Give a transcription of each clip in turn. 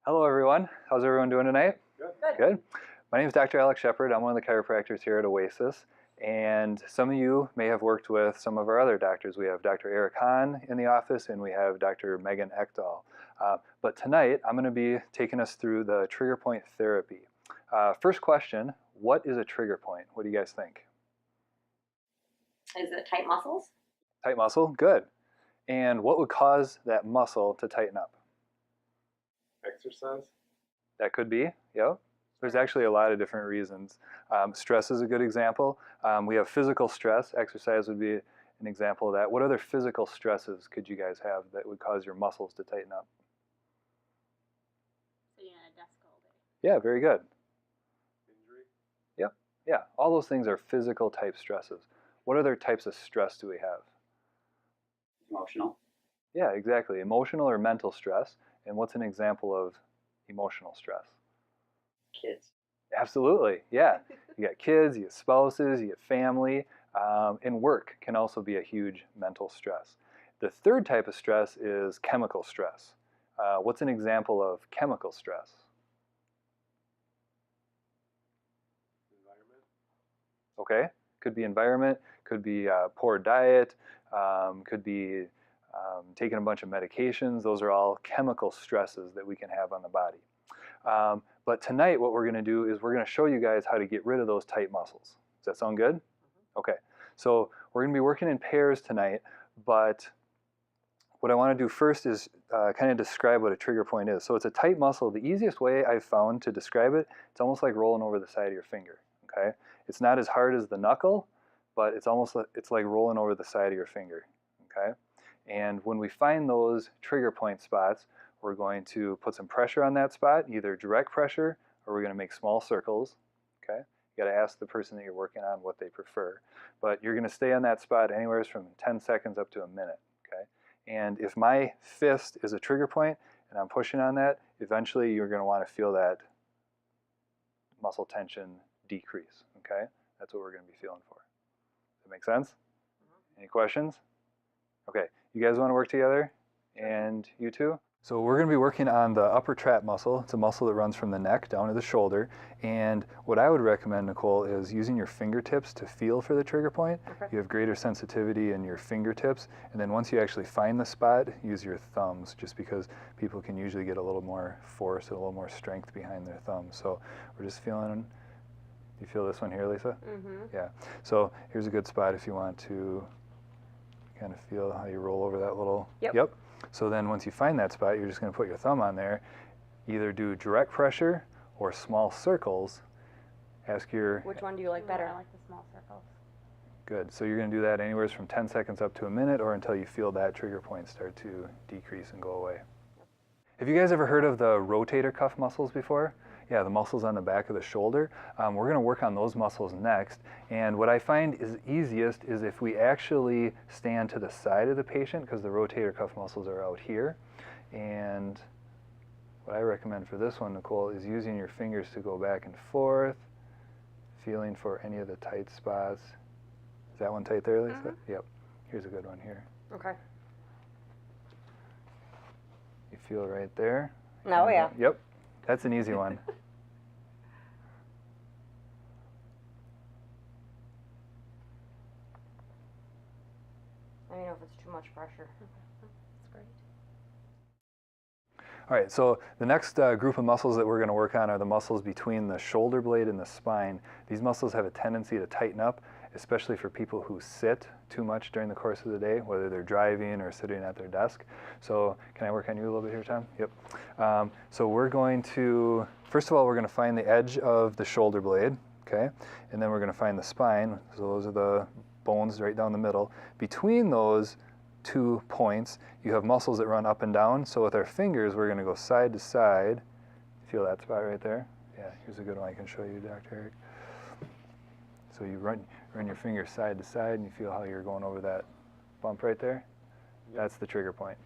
Hello everyone, how's everyone doing tonight? Good. Good. My name is Dr. Alex Shepard. I'm one of the chiropractors here at Oasis, and some of you may have worked with some of our other doctors. We have Dr. Eric Hahn in the office and we have Dr. Megan Ekdahl. But tonight I'm going to be taking us through the trigger point therapy. First question, what is a trigger point? What do you guys think? Is it tight muscles? Tight muscle? Good. And what would cause that muscle to tighten up? Exercise? That could be, yeah. There's actually a lot of different reasons. Stress is a good example. We have physical stress. Exercise would be an example of that. What other physical stresses could you guys have that would cause your muscles to tighten up? Sitting at a desk all day. Yeah, very good. Injury? Yeah, all those things are physical type stresses. What other types of stress do we have? Emotional. Yeah, exactly. Emotional or mental stress. And what's an example of emotional stress? Kids. Absolutely, yeah. You got kids, you got spouses, you got family, and work can also be a huge mental stress. The third type of stress is chemical stress. What's an example of chemical stress? Environment? Okay, could be environment, could be poor diet, could be taking a bunch of medications. Those are all chemical stresses that we can have on the body. But tonight what we're going to do is we're going to show you guys how to get rid of those tight muscles. Does that sound good? Okay, so we're going to be working in pairs tonight, but what I want to do first is kind of describe what a trigger point is. So it's a tight muscle. The easiest way I've found to describe it, it's almost like rolling over the side of your finger. Okay, it's not as hard as the knuckle, but it's almost like, it's like rolling over the side of your finger. Okay, and when we find those trigger point spots, we're going to put some pressure on that spot, either direct pressure or we're going to make small circles. Okay, you got to ask the person that you're working on what they prefer, but you're going to stay on that spot anywhere from 10 seconds up to a minute. Okay, and if my fist is a trigger point and I'm pushing on that, eventually you're going to want to feel that muscle tension decrease. Okay, that's what we're going to be feeling for. Does that make sense? Any questions? Okay, you guys want to work together? And you too? So we're going to be working on the upper trap muscle. It's a muscle that runs from the neck down to the shoulder. And what I would recommend, Nicole, is using your fingertips to feel for the trigger point. Okay. You have greater sensitivity in your fingertips. And then once you actually find the spot, use your thumbs, just because people can usually get a little more force, a little more strength behind their thumbs. So we're just feeling, you feel this one here, Lisa? Mm-hmm. Yeah. So here's a good spot if you want to kind of feel how you roll over that little. Yep. So then once you find that spot, you're just going to put your thumb on there, either do direct pressure or small circles. Ask your... Which one do you like better? I like the small circles. Good. So you're going to do that anywhere from 10 seconds up to a minute or until you feel that trigger point start to decrease and go away. Have you guys ever heard of the rotator cuff muscles before? Yeah, the muscles on the back of the shoulder. We're going to work on those muscles next. And what I find is easiest is if we actually stand to the side of the patient, because the rotator cuff muscles are out here. And what I recommend for this one, Nicole, is using your fingers to go back and forth, feeling for any of the tight spots. Is that one tight there, Lisa? Mm-hmm. Yep. Here's a good one here. Okay. You feel right there. Oh, yeah. Yep. That's an easy one. Let me know if it's too much pressure. That's great. All right, so the next group of muscles that we're going to work on are the muscles between the shoulder blade and the spine. These muscles have a tendency to tighten up, especially for people who sit too much during the course of the day, whether they're driving or sitting at their desk. So can I work on you a little bit here, Tom? Yep. So we're going to, first of all, we're going to find the edge of the shoulder blade, okay? And then we're going to find the spine. So those are the bones right down the middle. Between those 2 points, you have muscles that run up and down. So with our fingers, we're going to go side to side. Feel that spot right there? Yeah, here's a good one I can show you, Dr. Eric. So you run your fingers side to side and you feel how you're going over that bump right there. That's the trigger point.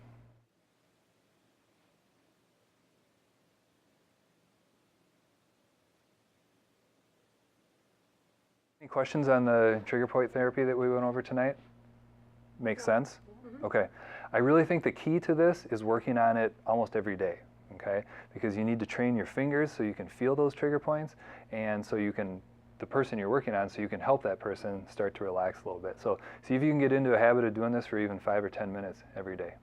Any questions on the trigger point therapy that we went over tonight? Makes sense? Okay. I really think the key to this is working on it almost every day. Okay. okay? Because you need to train your fingers so you can feel those trigger points, and so you can, the person you're working on, so you can help that person start to relax a little bit. So see if you can get into a habit of doing this for even 5 or 10 minutes every day.